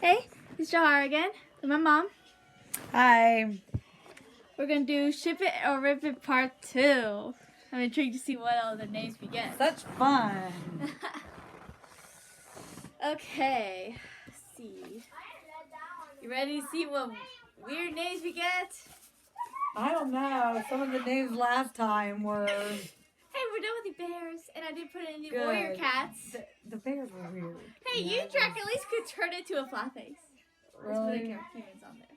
Hey, it's Jahar again with my mom. Hi. We're gonna do Ship It or Rip It Part 2. I'm intrigued to see what all the names we get. Such fun. Okay, let's see. You ready to see what weird names we get? I don't know. Some of the names last time were Hey, we're done with the bears, and I did put in the good. warrior cats. The bears were weird. Hey, Yeah, you Drac at least could turn it to a flat face. Let's put the Really? cartoons on there.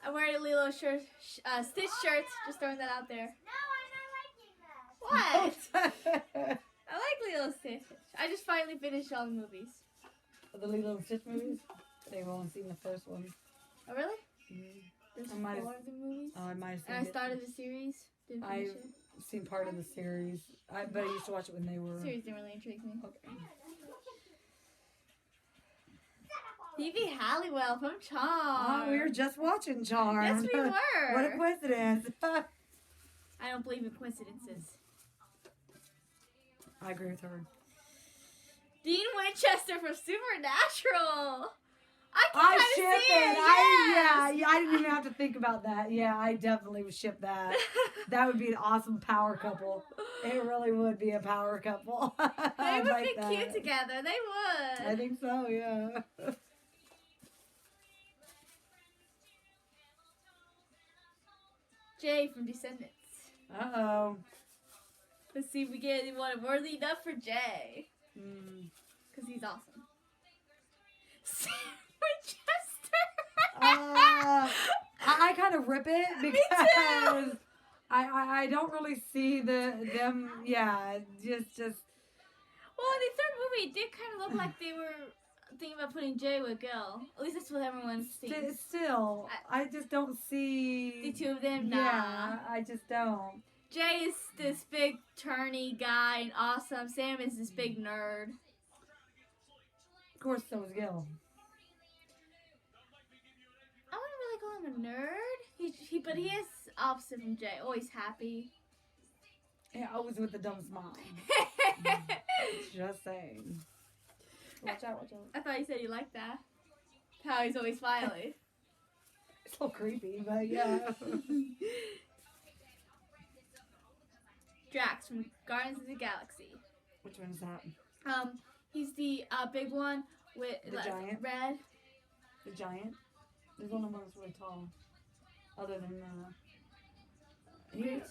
I'm wearing a Lilo shirt, Stitch shirt. Just throwing that out there. What? I like Lilo Stitch. I just finally finished all the movies. The Lilo and Stitch movies? They've only seen the first one. Oh, really? Mm-hmm. There's I might 4 have- of the movies. Oh, I might have seen And I it. started the series. Didn't finish I've it. seen part of the series. But I used to watch it when they were... The series didn't really intrigue me. Okay. Phoebe Halliwell from Charm. Oh, we were just watching Charm. Yes, we were. What a coincidence. I don't believe in coincidences. I agree with her. Dean Winchester from Supernatural. I I can ship kind of see it. it. Yes. Yeah, I didn't even have to think about that. Yeah, I definitely would ship that. That would be an awesome power couple. It really would be a power couple. They would be cute together. They would. I think so, yeah. Jay from Descendants. Uh-oh. Let's see if we get anyone worthy enough for Jay. Mm. Because he's awesome. Sam Winchester. I kind of rip it because I don't really see them. Yeah, just. Well, in the third movie, it did kind of look like they were thinking about putting Jay with Gil. At least that's what everyone thinks. Still, I just don't see The two of them, nah. Yeah, I just don't. Jay is this big turny guy and awesome. Sam is this big nerd. Of course, so is Gil. I wouldn't really call him a nerd. But he is opposite from Jay. Always happy. Yeah, always with the dumb smile. Just saying. Watch out, watch out. I thought you said you liked that. How he's always smiling. It's a little creepy, but yeah. Drax from Guardians of the Galaxy. Which one is that? He's the big one with The giant? red. The giant? There's only one that's really tall. Other than Groot?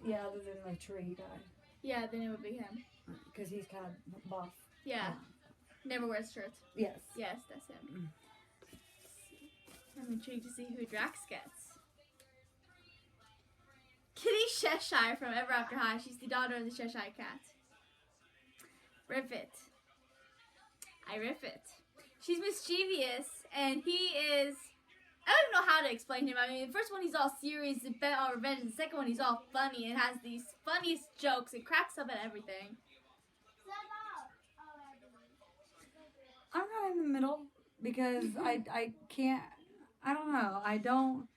Yeah, other than the tree guy. Yeah, then it would be him. Because he's kind of buff. Yeah. Never wears shirts. Yes. Yes, that's him. I'm intrigued to see who Drax gets. Kitty Cheshire from Ever After High. She's the daughter of the Cheshire Cat. Rip it. I rip it. She's mischievous, and he is... I don't even know how to explain him. I mean, the first one he's all serious and bent on revenge, and the second one he's all funny and has these funniest jokes and cracks up at everything. I'm not in the middle because I can't, I don't know. I don't,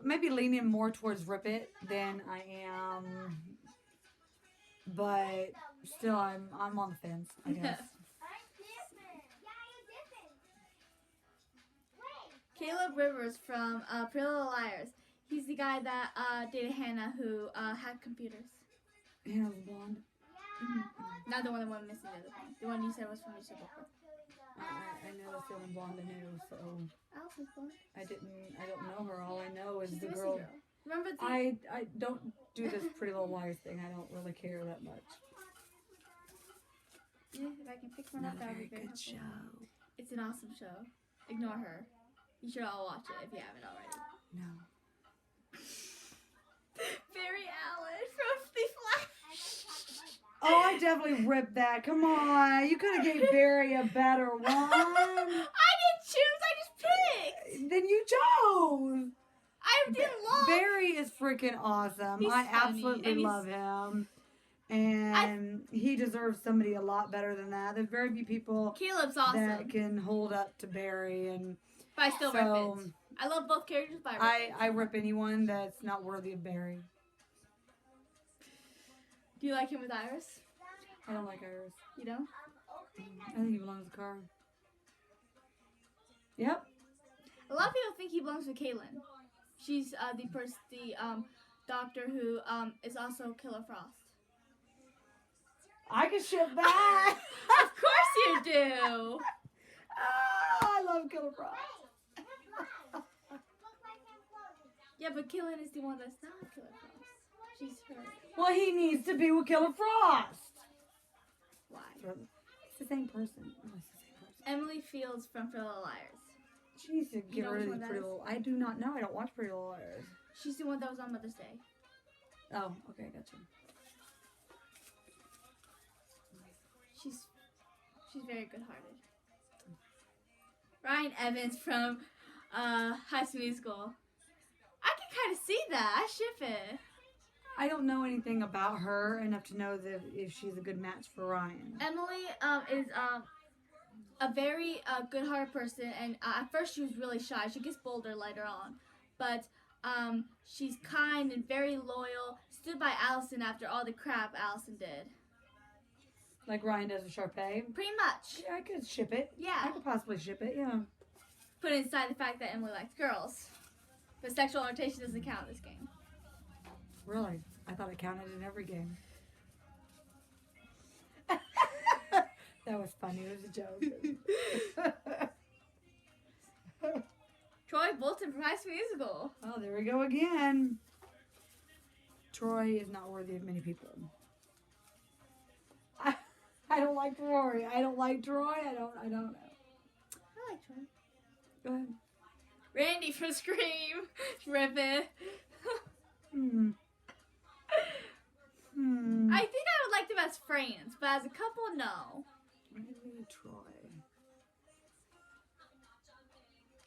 maybe leaning more towards rip it than I am, but still I'm on the fence, I guess. Caleb Rivers from Pretty Little Liars. He's the guy that dated Hannah who hacked computers. Hannah's blonde. Mm-hmm. Not the one that went missing, the other one. The one you said was from your super. I know that's the only blonde I knew, so Allison's blonde. I don't know her. All I know is She's the a girl. Remember the... I don't do this Pretty Little Liars thing. I don't really care that much. Yeah, if I can pick one up, that would be very good helpful. show. It's an awesome show. Ignore her. You should all watch it if you haven't already. No. Barry Allen from The Flash. Oh, I definitely ripped that. Come on. You could have gave Barry a better one. I didn't choose. I just picked. Then you chose. I didn't look. Barry is freaking awesome. He's I funny, absolutely and love him. And he deserves somebody a lot better than that. There's very few people Caleb's awesome. that can hold up to Barry. And But I still rip it. I love both characters, but I rip anyone that's not worthy of Barry. Do you like him with Iris? I don't like Iris. You don't? I think he belongs in the car. Yep. A lot of people think he belongs with Caitlin. She's the doctor who is also Killer Frost. I can ship that. Of course you do. Oh, I love Killer Frost. Yeah, but Caitlin is the one that's not Killer Frost. She's her. Well, he needs to be with Killer Frost. Why? It's the same person. Oh, it's the same person. Emily Fields from Pretty Little Liars. Jeez, You get know rid which of one that Pretty is? Little. I do not know. I don't watch Pretty Little Liars. She's the one that was on Mother's Day. Oh, okay, gotcha. She's very good-hearted. Ryan Evans from High School Musical. I can kind of see that. I ship it. I don't know anything about her enough to know that if she's a good match for Ryan. Emily is a very good-hearted person, and at first she was really shy. She gets bolder later on, but she's kind and very loyal. Stood by Allison after all the crap Allison did. Like Ryan does with Sharpay. Pretty much. Yeah, I could ship it. Yeah. I could possibly ship it, yeah. Put inside the fact that Emily likes girls, but sexual orientation doesn't count in this game. Really? I thought it counted in every game. That was funny. It was a joke. Troy Bolton from High School Musical. Oh, there we go again. Troy is not worthy of many people. I don't like Rory. I don't like Troy. I don't know. I like Troy. Go ahead. Randy from Scream. Ribbit. I think I would like them as friends, but as a couple, no. Randy, Troy.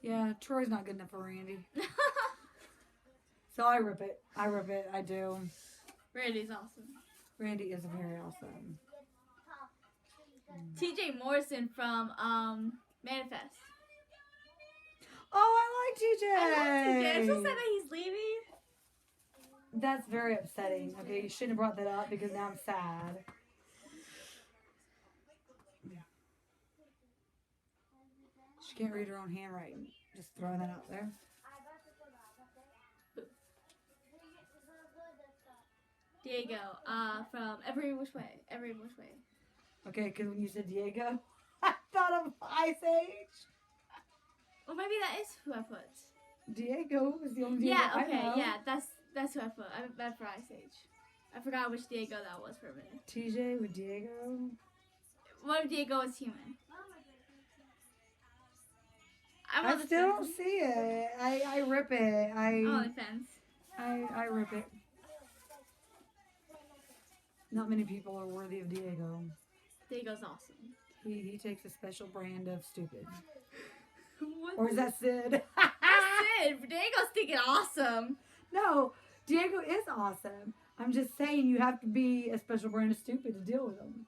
Yeah, Troy's not good enough for Randy. So I rip it. I do. Randy's awesome. Randy is very awesome. TJ Morrison from Manifest. Oh, I like TJ. I like TJ. I'm so sad that he's leaving. That's very upsetting. Okay, you shouldn't have brought that up because now I'm sad. She can't read her own handwriting. Just throwing that out there. Diego, from Every Which Way. Every Which Way. Okay, because when you said Diego, I thought of Ice Age. Well, maybe that is who I put. Diego is the only Diego Yeah, I okay, know. yeah, that's who I put. I meant for Ice Age. I forgot which Diego that was for a minute. TJ with Diego. What if Diego was human? I still don't see it. I rip it. I rip it. Not many people are worthy of Diego. Diego's awesome. He takes a special brand of stupid. What Or is that Sid? That's it. Diego's thinking awesome. No, Diego is awesome. I'm just saying you have to be a special brand of stupid to deal with him.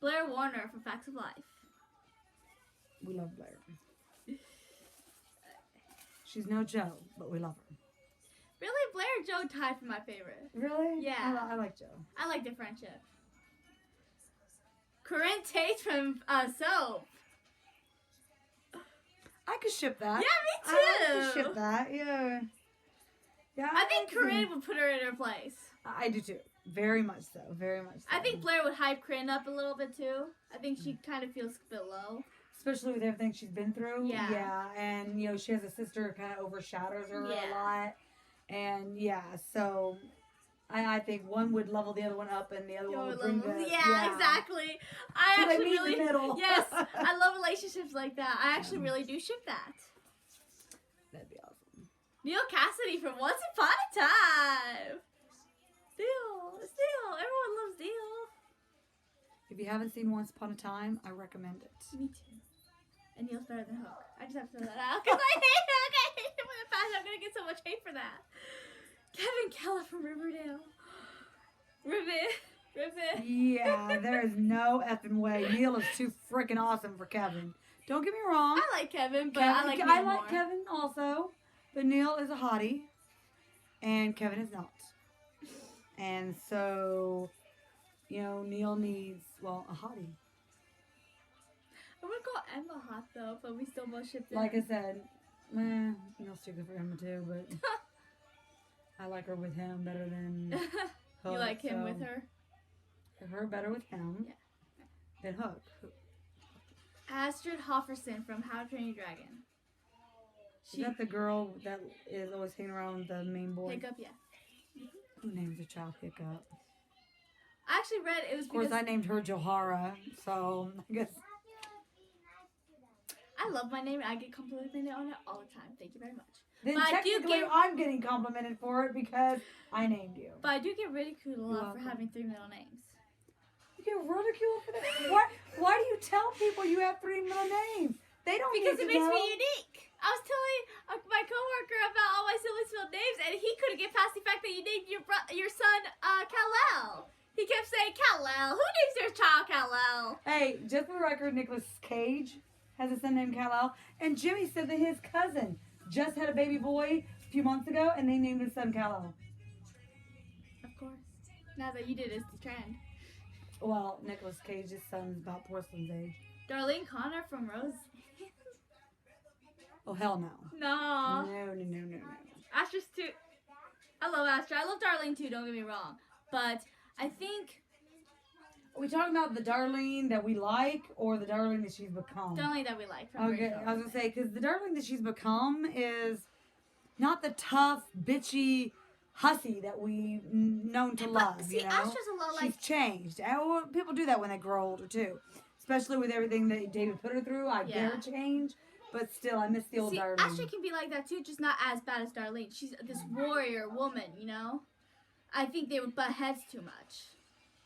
Blair Warner from Facts of Life. We love Blair. She's no Joe, but we love her. Really, Blair and Joe tied for my favorite. Really? Yeah. I like Joe. I like their friendship. Corinne Tate from Soap. I could ship that. Yeah, me I too. could ship that. Yeah. Yeah. I think Corinne would put her in her place. I do too. Very much so. Very much so. I think Blair would hype Corinne up a little bit too. I think she kind of feels a bit low. Especially with everything she's been through. Yeah. Yeah. And, you know, she has a sister who kind of overshadows her Yeah. a lot. And, yeah, so I think one would level the other one up and the other one would bring the... Yeah, exactly. I So they actually meet in really... the middle. Yes, I love relationships like that. I actually really do ship that. That'd be awesome. Neal Cassidy from Once Upon a Time. Steele. Everyone loves Steele. If you haven't seen Once Upon a Time, I recommend it. Me too. And Neal's better than Hook. I just have to throw that out because I hate Hook. I hate him in the past. I'm going to get so much hate for that. Kevin Keller from Riverdale. Ribbit. Yeah, there is no effing way. Neal is too freaking awesome for Kevin. Don't get me wrong. I like Kevin, but I like Neal I more. like Kevin also, but Neal is a hottie, and Kevin is not. And so, you know, Neal needs, well, a hottie. I would call Emma hot though, but we still both shipped it. Like I said, Neal's too good for Emma too, but I like her with him better than Hook. You like him with her? Her better with him than Hook. Astrid Hofferson from How to Train Your Dragon. Is that the girl that is always hanging around with the main boy? Hiccup, yeah. Who names a child Hiccup? I actually read it was because... Of course, I named her Johara, so I guess... I love my name and I get complimented on it all the time. Thank you very much. Then but technically, I'm getting complimented for it because I named you. But I do get ridiculed a lot for having 3 middle names. You get ridiculed for that? Why do you tell people you have 3 middle names? They don't Because it makes know. me unique. I was telling my coworker about all my siblings' middle names, and he couldn't get past the fact that you named your son Kal-El. He kept saying Kal-El. Who names their child Kal-El? Hey, just for the record, Nicolas Cage has a son named Kal-El, and Jimmy said that his cousin just had a baby boy a few months ago, and they named his son Kal-El. Of course. Now that you did, it's the trend. Well, Nicolas Cage's son's about porcelain's age. Darlene Connor from Rose. Oh, hell no. No. No. Astra's too. I love Astra. I love Darlene too, don't get me wrong. But I think... Are we talking about the Darlene that we like or the Darlene that she's become? Darlene that we like. From Okay, I was going to say, because the Darlene that she's become is not the tough, bitchy hussy that we known to love, see, you know? Astra's a lot like... She's changed. And people do that when they grow older, too. Especially with everything that David put her through. I get her change. But still, I miss the old Darlene. Astra can be like that too, just not as bad as Darlene. She's this warrior woman, you know? I think they would butt heads too much.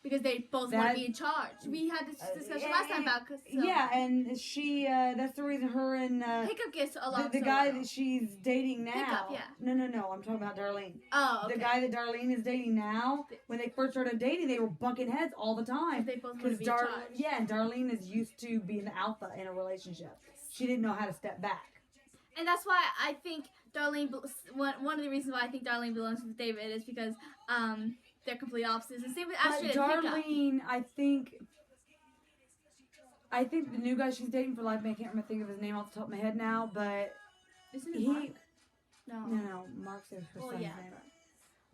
Because they both want to be in charge. We had this discussion last time about Castiel. Yeah, and she, that's the reason her and... Hiccup gets along the guy that she's dating now. Hiccup, yeah. No, I'm talking about Darlene. Oh, okay. The guy that Darlene is dating now, when they first started dating, they were bucking heads all the time. They both want to be in charge. Yeah, and Darlene is used to being the alpha in a relationship. She didn't know how to step back. And that's why I think Darlene, one of the reasons why I think Darlene belongs with David is because they're complete opposites. The same with Astrid and Darlene, Hiccup. I think the new guy she's dating for life, I can't remember think of his name off the top of my head now, but Isn't it Mark? No, Mark's her son's yeah.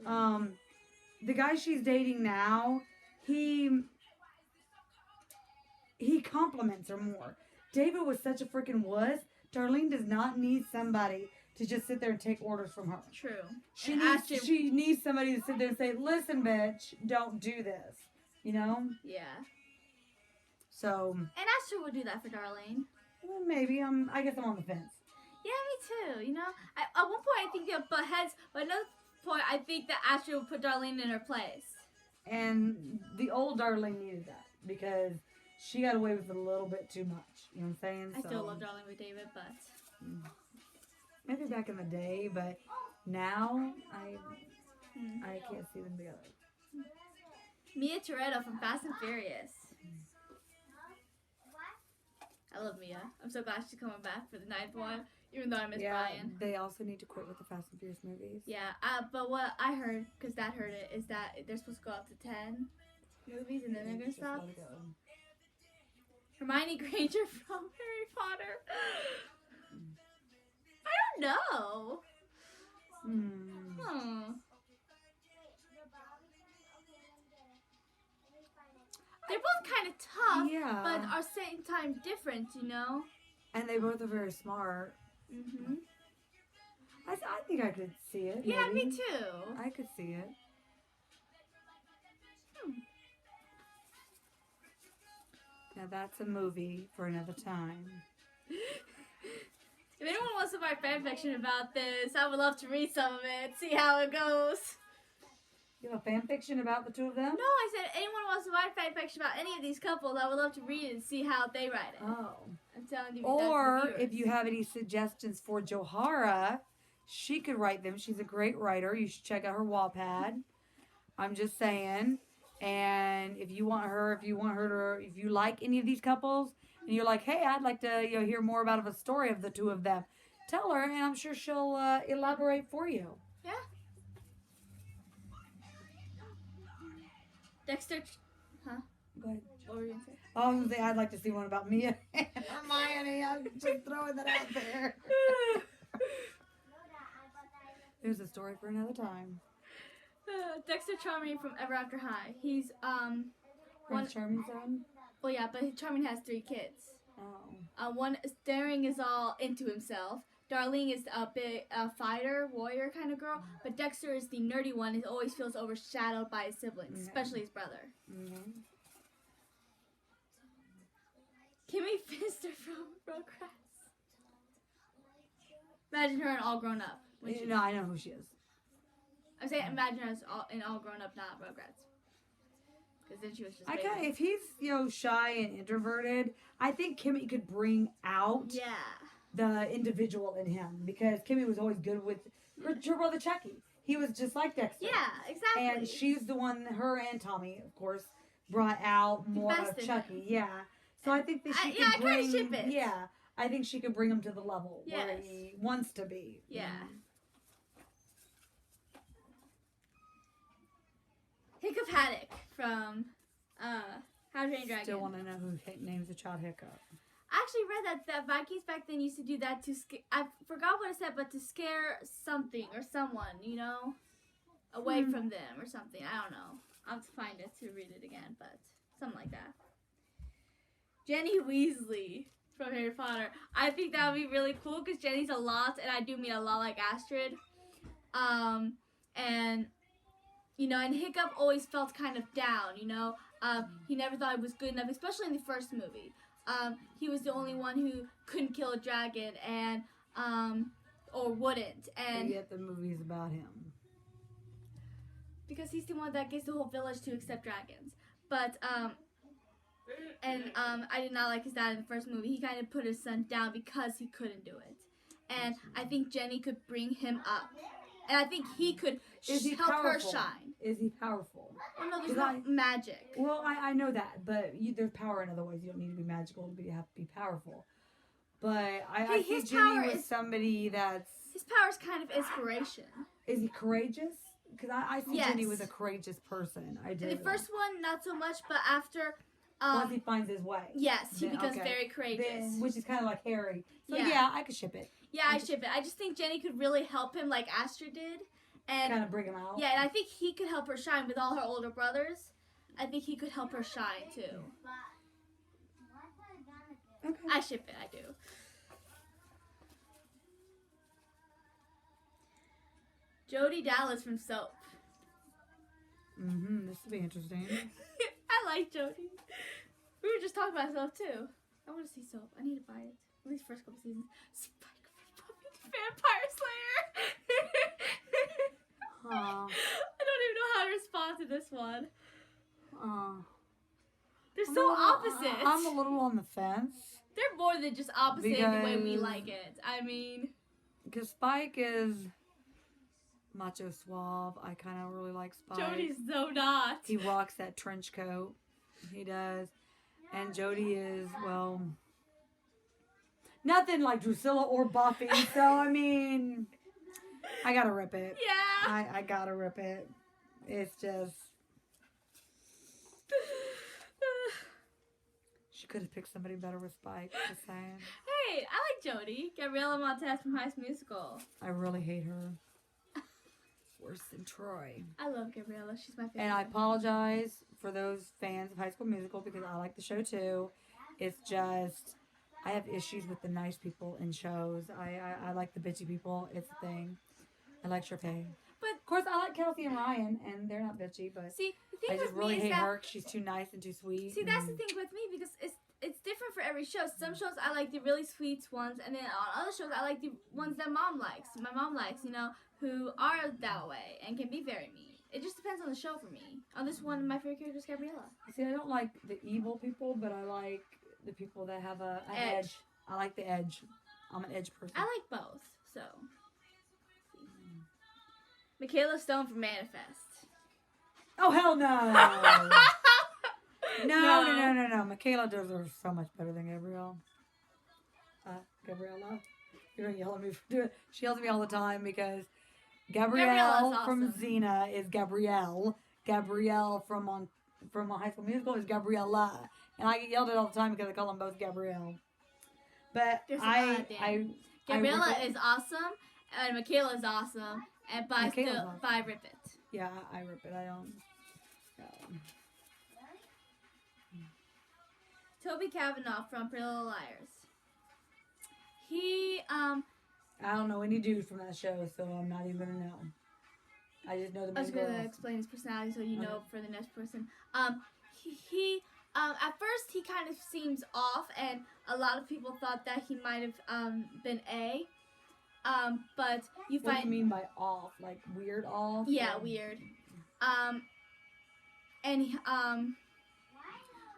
name. The guy she's dating now, he compliments her more. David was such a freaking wuss. Darlene does not need somebody to just sit there and take orders from her. True. She needs somebody to sit there and say, listen, bitch, don't do this. You know? Yeah. So. And Astrid would do that for Darlene. Well, maybe. I guess I'm on the fence. Yeah, me too. You know? At one point, I think they'll butt heads. But another point, I think that Astrid would put Darlene in her place. And the old Darlene needed that. Because she got away with it a little bit too much. You know what I'm saying? I still love Darlene with David, but... Maybe back in the day, but now I can't see them together. Mia Toretto from Fast and Furious. I love Mia. I'm so glad she's coming back for the 9th one, even though I miss Brian. They also need to quit with the Fast and Furious movies. Yeah, but what I heard, because Dad heard it, is that they're supposed to go up to 10 movies and then they're going to stop. Hermione Granger from Harry Potter. I don't know. They're both kind of tough, but at the same time different, you know? And they both are very smart. Mm-hmm. I think I could see it. Yeah, maybe. me too. I could see it. Now that's a movie for another time. If anyone wants to write fanfiction about this, I would love to read some of it, see how it goes. You have a fanfiction about the two of them? No, I said anyone wants to write fanfiction about any of these couples, I would love to read it and see how they write it. Oh. I'm telling you. Or if you have any suggestions for Johara, she could write them. She's a great writer. You should check out her Wattpad. I'm just saying. And if you like any of these couples, and you're like, hey, I'd like to hear more about a story of the two of them, tell her, and I'm sure she'll elaborate for you. Yeah. Dexter, huh? Go ahead. What were you gonna say? Oh, I was gonna say I'd like to see one about Mia and Hermione. I'm just throwing that out there. There's a story for another time. Dexter Charming from Ever After High. He's Prince Charming's son? well, yeah, but Charming has 3 kids. Oh. One Daring is all into himself. Darlene is a big fighter, warrior kind of girl. But Dexter is the nerdy one. He always feels overshadowed by his siblings, especially his brother. Mm-hmm. Kimmy Finster from Rugrats. Imagine her and all grown up. No, I know who she is. I'm saying imagine her as all grown up, not Rugrats. Because then she was just. If he's shy and introverted, I think Kimmy could bring out the individual in him, because Kimmy was always good with her brother Chucky. He was just like Dexter. Yeah, exactly. And she's the one, her and Tommy, of course, brought out more of Chucky. Yeah. So I think that she could bring. I kind of ship it. Yeah, I think she could bring him to the level where he wants to be. Yeah. Hiccup Haddock from How to Train Your Dragon. Still want to know who names the child Hiccup. I actually read that Vikings back then used to do that to scare. I forgot what it said, but to scare something or someone, away from them or something. I don't know. I'll have to find it to read it again, but something like that. Jenny Weasley from Harry Potter. I think that would be really cool because Jenny's a lot, and I do mean a lot like Astrid. And Hiccup always felt kind of down, he never thought he was good enough, especially in the first movie. He was the only one who couldn't kill a dragon or wouldn't. And yet the movie's about him. Because he's the one that gets the whole village to accept dragons. But, I did not like his dad in the first movie. He kind of put his son down because he couldn't do it. And I think Jenny could bring him up. And I think he could help her shine. Is he powerful? Oh, no, there's not magic. Well, I know that, but there's power in other ways. You don't need to be magical to have to be powerful. But I see Jenny with somebody that's... His power is kind of inspiration. Is he courageous? Because I see Jenny with a courageous person. I do. In the first one, not so much, but after... once he finds his way. Yes, he becomes very courageous. Which is kind of like Harry. So yeah, I could ship it. Yeah, I ship it. I just think Jenny could really help him like Astrid did. And kind of bring him out. Yeah, and I think he could help her shine with all her older brothers. I think he could help her shine too. Okay. I ship it, I do. Jodi Dallas from Soap. This will be interesting. I like Jodi. We were just talking about Soap too. I want to see Soap. I need to buy it. At least first couple seasons. Spike from Vampire Slayer. I don't even know how to respond to this one. They're so opposite. I'm a little on the fence. They're more than just opposite in the way we like it. I mean... Because Spike is macho suave. I kind of really like Spike. Jodi's so not. He rocks that trench coat. He does. And Jodi is, well... Nothing like Drusilla or Buffy. So, I mean... I gotta rip it. Yeah. I gotta rip it. It's just... She could have picked somebody better with Spike. Just saying. Hey, I like Jodi. Gabriella Montez from High School Musical. I really hate her. Worse than Troy. I love Gabriella. She's my favorite. And I apologize for those fans of High School Musical because I like the show too. It's just... I have issues with the nice people in shows. I like the bitchy people. It's a thing. I like Sharpay. But of course, I like Kelsey and Ryan, and they're not bitchy. But see, the thing I just with really me hate is her. She's too nice and too sweet. See, that's the thing with me because it's different for every show. Some shows I like the really sweet ones, and then on other shows I like the ones that Mom likes. My mom likes, who are that way and can be very mean. It just depends on the show for me. On this one, my favorite character is Gabriella. See, I don't like the evil people, but I like the people that have an edge. I like the edge. I'm an edge person. I like both, so. Michaela Stone from Manifest. Oh, hell no. No. Michaela deserves so much better than Gabrielle. Gabriella? You're going to yell at me for doing it. She yells at me all the time because Gabrielle from Xena is Gabrielle. Gabrielle from from High School Musical is Gabriella. And I get yelled at all the time because I call them both Gabrielle. But There's I Gabriella is awesome, and Michaela is awesome, and Michaela's awesome. I rip it. Yeah, I rip it. I don't. Toby Cavanaugh from Pretty Little Liars. He I don't know any dudes from that show, so I'm not even gonna know. I just know the I was main gonna girls. explain his personality so you know for the next person. He at first he kind of seems off, and a lot of people thought that he might have been A. But you What find do you mean by off? Like weird off? yeah, or? weird.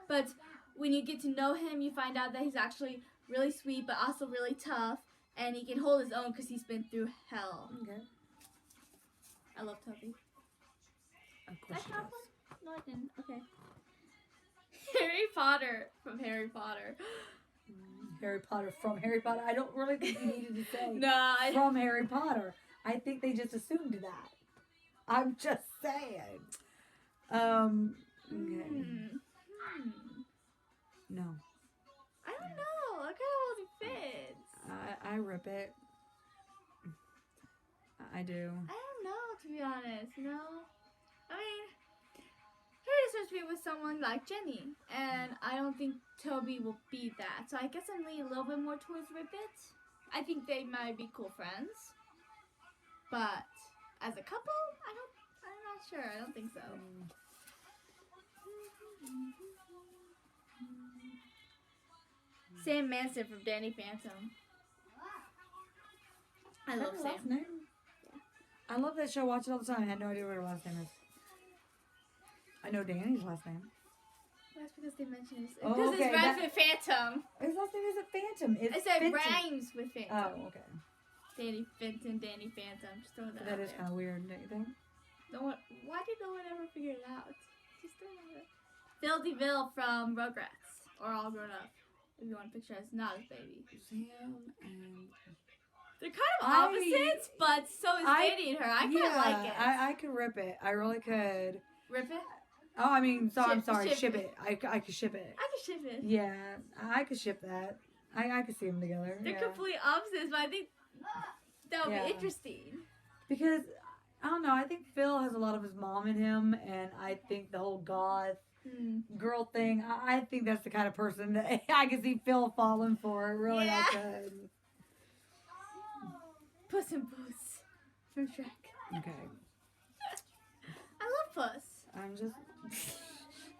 But when you get to know him, you find out that he's actually really sweet, but also really tough, and he can hold his own because he's been through hell. Okay. I love Toby. Of course she does. No, I didn't. Okay. Harry Potter from Harry Potter. Harry Potter from Harry Potter. I don't really think you needed to say No, from Harry Potter. I think they just assumed that. I'm just saying. Okay. No. I don't know. I kind of want to fits. I rip it. I do. I don't know, to be honest. You know, I mean, Harry's supposed to be with someone like Jenny, and I don't think Toby will be that. So I guess I'm leaning a little bit more towards Rip It. I think they might be cool friends, but as a couple, I'm not sure. I don't think so. Sam Manson from Danny Phantom. I love Her Sam. last name? Yeah. I love that show. Watch it all the time. I had no idea what her last name is. I know Danny's last name. That's because they mentioned it. Oh, Because okay, it rhymes with Phantom. His last name isn't Phantom. It's I said Fenton. rhymes with Phantom. Oh, okay. Danny Fenton, Danny Phantom. Just throw that out That is there. kind of weird, don't you think? Why did no one ever figure it out? Just throw it out there. Phil DeVille from Rugrats. Or All Grown Up. If you want to picture as not his baby. Sam and... They're kind of opposites, but so is Danny and her. I kind of like it. I could rip it. I really could. Rip it? Oh, I mean, I'm sorry. Ship Ship it. it. I could ship it. I can ship it. Yeah, I could ship that. I could see them together. They're yeah. complete opposites, but I think that would Yeah. be interesting. Because, I don't know, I think Phil has a lot of his mom in him, and I think the whole goth girl thing, I think that's the kind of person that I could see Phil falling for. Really, Yeah. I could. Puss in Boots from Shrek. Okay. I love Puss. I'm just...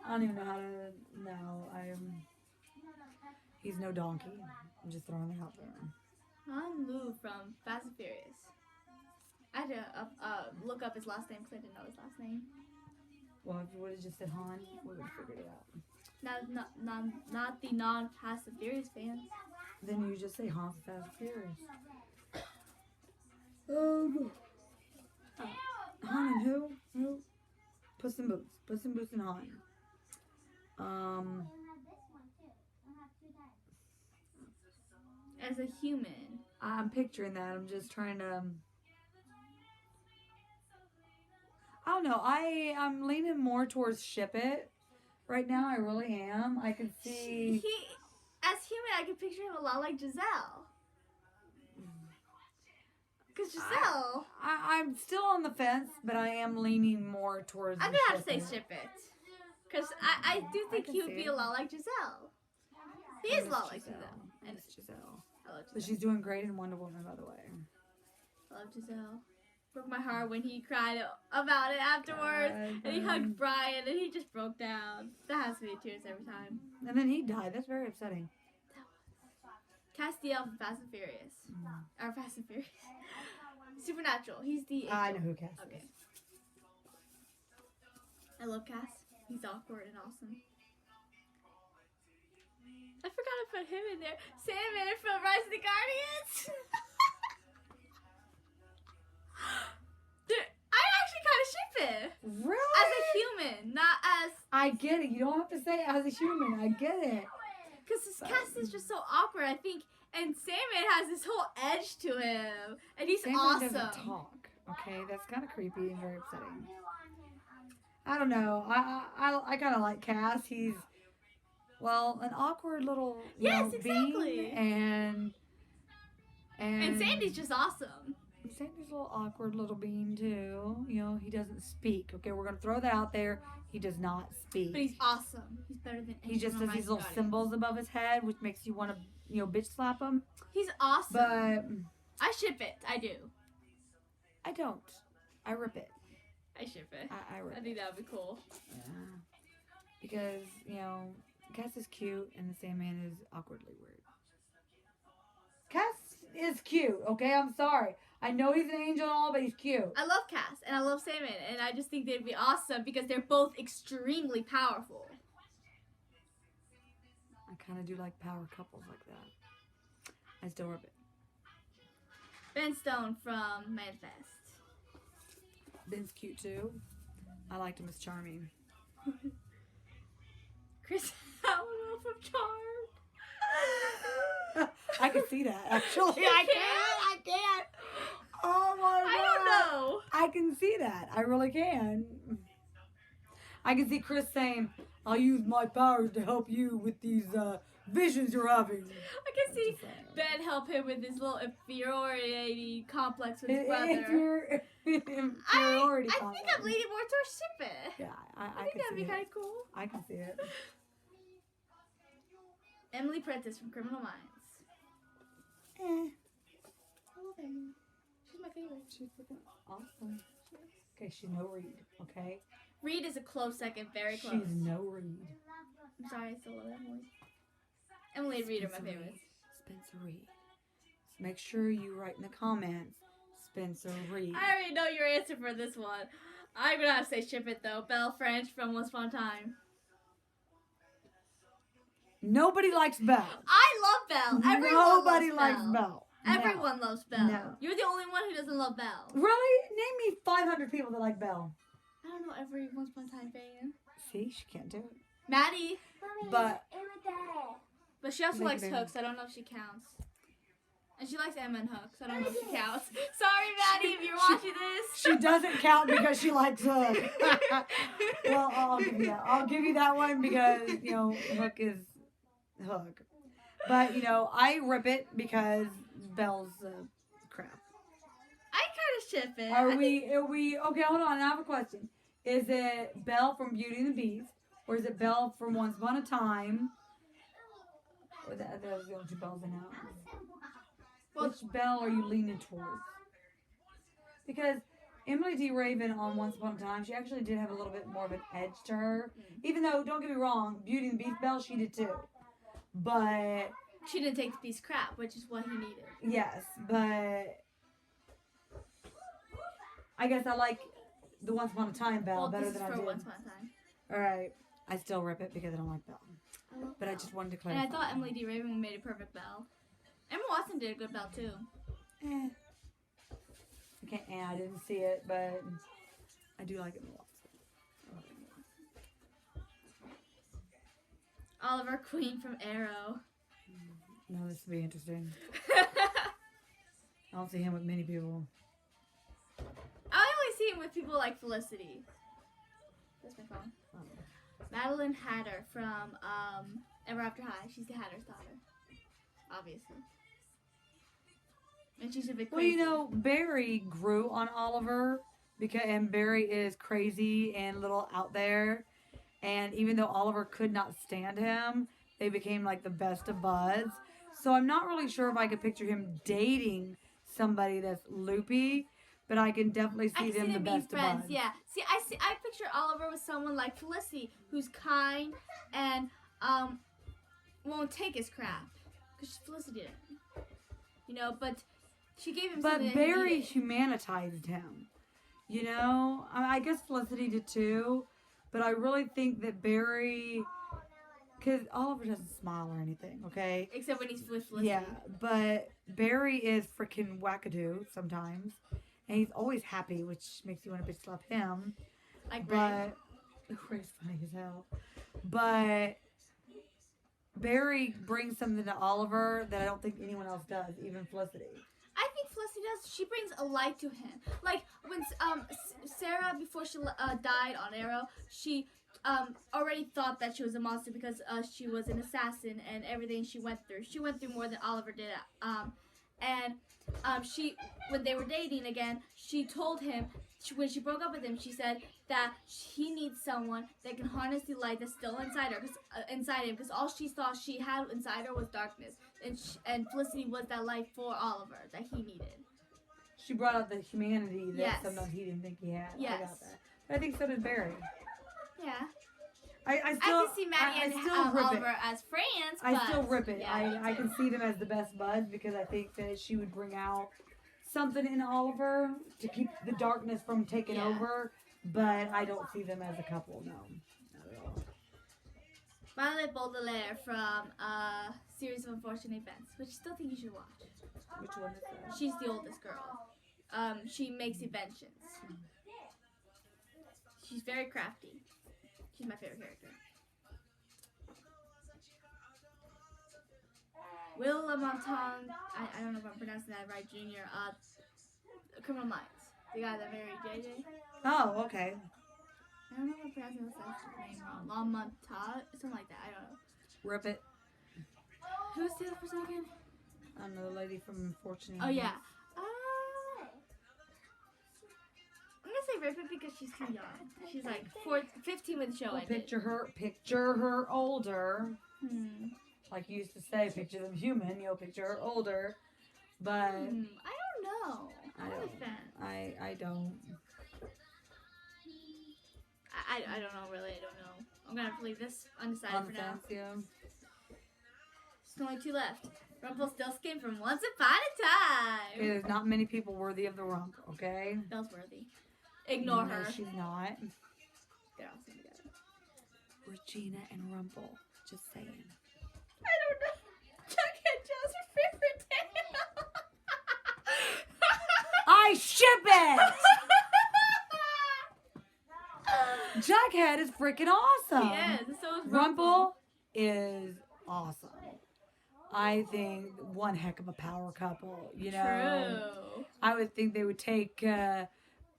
I don't even know how to... No, he's no donkey. I'm just throwing that out there. Han Lu from Fast and Furious. I had to look up his last name because I didn't know his last name. Well, if you would have just said Han, we would have figured it out. Not the non-Fast and Furious fans. Then you just say Han's Fast and Furious. Han and who? Who? Puss in Boots. Puss in Boots and Han. As a human. I'm picturing that. I'm just trying to... I don't know. I'm leaning more towards ship it right now. I really am. I can see... As human, I can picture him a lot like Giselle. Because Giselle... I'm still on the fence, but I am leaning more towards I'm going to have to say ship it. Because I do think he would be it. a lot like Giselle. He is a lot like Giselle. And it's Giselle. I love But Giselle. she's doing great in Wonder Woman, by the way. I love Giselle. Broke my heart when he cried about it afterwards. And he hugged Brian and he just broke down. That has to be tears every time. And then he died. That's very upsetting. Castiel from Fast and Furious. Or Fast and Furious. Supernatural. He's the angel. I know who Cass is. Okay. I love Cass. He's awkward and awesome. I forgot to put him in there. Sandman from Rise of the Guardians. Dude, I actually kind of ship it. Really? As a human, not as... I get it. You don't have to say it as a human. I get it. Because his cast is just so awkward, I think. And Sandman has this whole edge to him. And he's Sandman awesome. doesn't talk. Okay, that's kind of creepy and very upsetting. I don't know. I kind of like Cass. He's, well, an awkward little Yes, being, exactly. And Sandy's just awesome. Sandy's a little awkward little bean too. He doesn't speak. Okay, we're gonna throw that out there. He does not speak. But he's awesome. He's better than He just does these little symbols above his head, which makes you want to, bitch slap him. He's awesome. But I ship it. I do. I don't. I rip it. I ship it. I rip I think that would be cool. Yeah. Because, Cass is cute and the Sandman is awkwardly weird. Cass is cute, okay? I'm sorry. I know he's an angel and all, but he's cute. I love Cass and I love Sandman, and I just think they'd be awesome because they're both extremely powerful. I kind of do like power couples like that. I still rip it. Ben Stone from Manifest. Ben's cute too. I liked him as charming. Chris Howell from Charmed. I can see that, actually. I can't. Oh my God. I don't know. I can see that. I really can. I can see Chris saying, I'll use my powers to help you with these visions you're having. I can see Ben help him with his little inferiority complex with his brother. Inferiority I complex. think I'm leaning more towards ship it. Yeah, I think that'd be kind of cool. I can see it. Emily Prentice from Criminal Minds. I love Emily. She's my favorite. She's freaking awesome. Okay, she's no Reed, okay? Reed is a close second, very close. She's no Reed. I'm sorry, I still love Emily. Emily and Reed are my favorites. Spencer Reed. So make sure you write in the comments, Spencer Reed. I already know your answer for this one. I'm gonna have to say ship it though. Belle French from Once Upon a Time. Nobody likes Belle. I love Belle. Nobody loves likes Belle. Belle. Everyone loves Belle. No. You're the only one who doesn't love Belle. Really? Name me 500 people that like Belle. I don't know every Once Upon a Time fan. See, she can't do it. Maddie. But But she also Make likes it Hooks. I don't know if she counts. And she likes Emma and Hooks. I don't know if she counts. Sorry, Maddie, if you're watching this. she doesn't count because she likes Hook. Well, I'll give you that. I'll give you that one because, Hook is Hook. But, I rip it because Belle's crap. I kind of ship it. Are we, okay, hold on, I have a question. Is it Belle from Beauty and the Beast? Or is it Belle from Once Upon a Time? Or those the only two Bells in house. Well, Which Belle are you leaning towards? Because Emily D. Raven on Once Upon a Time, she actually did have a little bit more of an edge to her. Even though, don't get me wrong, Beauty and the Beast Belle, she did too. But she didn't take the piece of crap, which is what he needed. yes, but I guess I like the Once Upon a Time Belle better than I did. Once Upon a Time. Alright. I still rip it because I don't like Belle. But I just wanted to clarify. And I thought Emily D. Raven made a perfect Belle. Emma Watson did a good Belle too. I didn't see it, but I do like Emma Watson. Oliver Queen from Arrow. No, this will be interesting. I don't see him with many people. I only see him with people like Felicity. That's my phone. Oh. Madeline Hatter from Ever After High. She's the Hatter's daughter. Obviously. And she's a bit crazy. Well, Barry grew on Oliver and Barry is crazy and a little out there. And even though Oliver could not stand him, they became like the best of buds. So I'm not really sure if I could picture him dating somebody that's loopy, but I can definitely see them the best of buds. Yeah. I picture Oliver with someone like Felicity, who's kind and won't take his crap, because Felicity didn't. But she gave him. But something Barry humanitized him. I guess Felicity did too, but I really think that Barry. Because Oliver doesn't smile or anything, okay? Except when he's with Felicity. Yeah, but Barry is freaking wackadoo sometimes. And he's always happy, which makes you want to bitch slap him. Like Ray. Ray's funny as hell. But Barry brings something to Oliver that I don't think anyone else does, even Felicity. I think Felicity does, she brings a light to him. Like when Sarah, before she died on Arrow, she already thought that she was a monster because she was an assassin and everything she went through. She went through more than Oliver did. She, when they were dating again, she told him, when she broke up with him, she said that he needs someone that can harness the light that's still inside her, inside him, because all she thought she had inside her was darkness, and Felicity was that light for Oliver that he needed. She brought out the humanity that Yes. sometimes he didn't think he had. Yes. I got that. But I think so did Barry. Yeah. I still, I can see Maddie and Oliver as friends, but I still rip it. yeah, I can see them as the best buds because I think that she would bring out something in Oliver to keep the darkness from taking over, but I don't see them as a couple, no. Not at all. Violet Baudelaire from Series of Unfortunate Events, which I still think you should watch. Which one is that? She's the oldest girl. She makes inventions. She's very crafty. She's my favorite character. Will Lamontagne, I don't know if I'm pronouncing that right, Jr. Criminal Minds. The guy that married JJ. Oh, okay. I don't know if I'm pronouncing his last name wrong. Lamontagne, something like that. I don't know. Rip it. Who's the other person again? I don't know, the lady from Unfortunate. Oh yeah. I'm gonna say Rip It because she's too young. She's like 15 when the show ended. Picture her older. Like you used to say, picture them human, picture her older. But I don't know. I'm not a fan. I don't. I don't know, really. I don't know. I'm gonna have to leave this undecided for now. Yeah. There's only 2 left. Rumpelstiltskin from Once Upon a Time. There's not many people worthy of the rump, okay? Belle's worthy. Ignore her. No, she's not. They're awesome together. Regina and Rumple. Just saying. I don't know. Jughead Joe's her favorite tail. I ship it! Jughead is freaking awesome. He is. So is Rumple is awesome. I think one heck of a power couple, you know. True. I would think they would take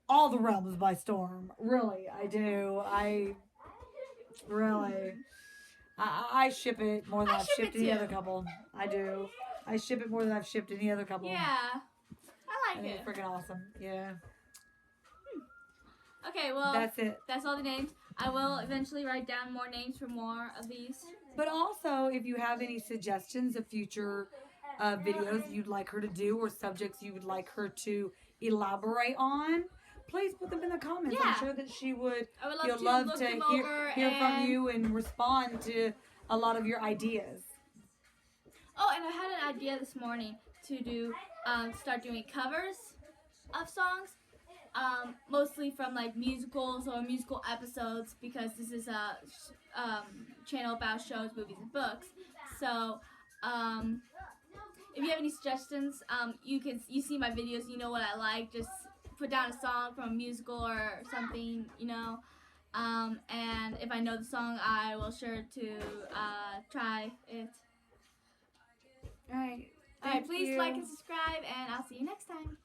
all the realms by storm. Really, I do. I ship it more than I've shipped any other couple. I do. I ship it more than I've shipped any other couple. Yeah. I like it. It's freaking awesome. Yeah. Okay, well, that's it. That's all the names. I will eventually write down more names for more of these. But also, if you have any suggestions of future videos you'd like her to do or subjects you would like her to elaborate on, please put them in the comments. Yeah. I'm sure that she would. I would love to hear from you and respond to a lot of your ideas. Oh, and I had an idea this morning to do start doing covers of songs. Mostly from like musicals or musical episodes because this is a channel about shows, movies, and books. So if you have any suggestions, you see my videos, you know what I like. Just put down a song from a musical or something, you know. And if I know the song, I will sure to try it. All right. Please like and subscribe, and I'll see you next time.